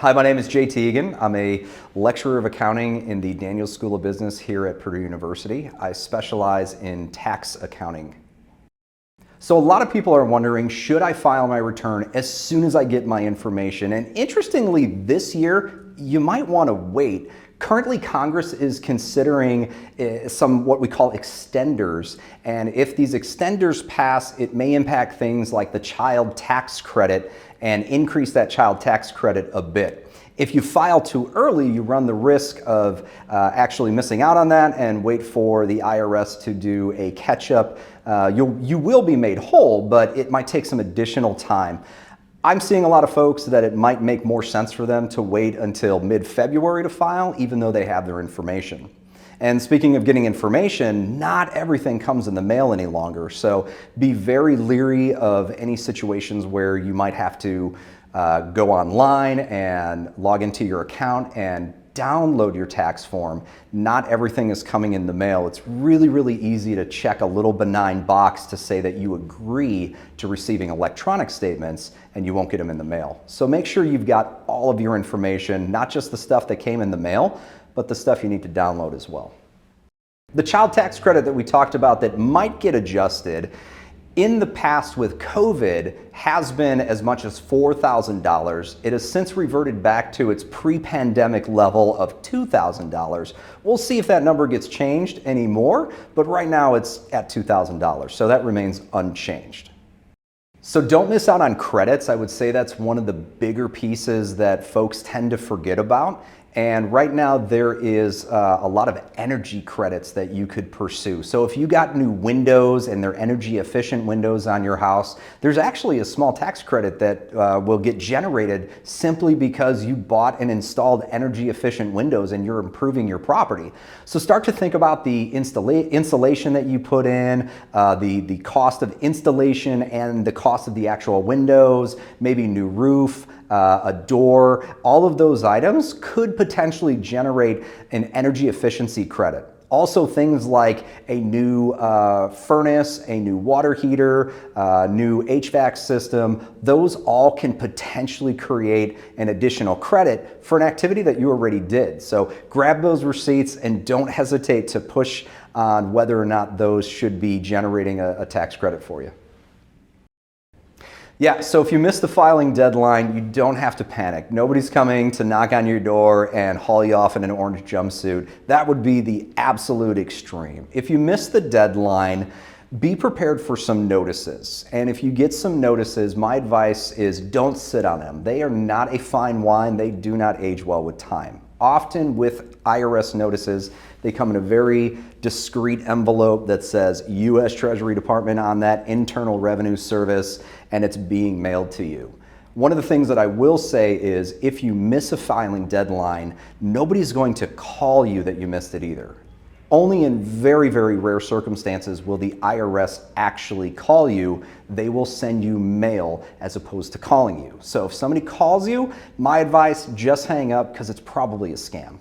Hi, my name is JT Eagan. I'm a lecturer of accounting in the Daniels School of Business here at Purdue University. I specialize in tax accounting. So a lot of people are wondering, should I file my return as soon as I get my information? And interestingly, this year, you might want to wait. Currently, Congress is considering some what we call extenders, and if these extenders pass, it may impact things like the child tax credit and increase that child tax credit a bit. If you file too early, you run the risk of actually missing out on that and wait for the IRS to do a catch-up. You will be made whole, but it might take some additional time. I'm seeing a lot of folks that it might make more sense for them to wait until mid-February to file, even though they have their information. And speaking of getting information, not everything comes in the mail any longer. So be very leery of any situations where you might have to go online and log into your account and download your tax form. Not everything is coming in the mail. It's really easy to check a little benign box to say that you agree to receiving electronic statements and you won't get them in the mail. So make sure you've got all of your information, not just the stuff that came in the mail, but the stuff you need to download as well. The child tax credit that we talked about that might get adjusted in the past with COVID has been as much as $4,000. It has since reverted back to its pre-pandemic level of $2,000. We'll see if that number gets changed anymore, but right now it's at $2,000, so that remains unchanged. So don't miss out on credits. I would say that's one of the bigger pieces that folks tend to forget about. And right now there is a lot of energy credits that you could pursue. So if you got new windows and they're energy efficient windows on your house, there's actually a small tax credit that will get generated simply because you bought and installed energy efficient windows and you're improving your property. So start to think about the insulation that you put in, the cost of installation and the cost of the actual windows, maybe new roof, a door. All of those items could potentially generate an energy efficiency credit. Also things like a new furnace, a new water heater, new HVAC system, those all can potentially create an additional credit for an activity that you already did. So grab those receipts and don't hesitate to push on whether or not those should be generating a tax credit for you. Yeah, so if you miss the filing deadline, you don't have to panic. Nobody's coming to knock on your door and haul you off in an orange jumpsuit. That would be the absolute extreme. If you miss the deadline, be prepared for some notices. And if you get some notices, my advice is don't sit on them. They are not a fine wine. They do not age well with time. Often with IRS notices, they come in a very discreet envelope that says U.S. Treasury Department on that, Internal Revenue Service, and it's being mailed to you. One of the things that I will say is if you miss a filing deadline, nobody's going to call you that you missed it either. Only in very rare circumstances will the IRS actually call you. They will send you mail as opposed to calling you. So if somebody calls you, my advice, just hang up because it's probably a scam.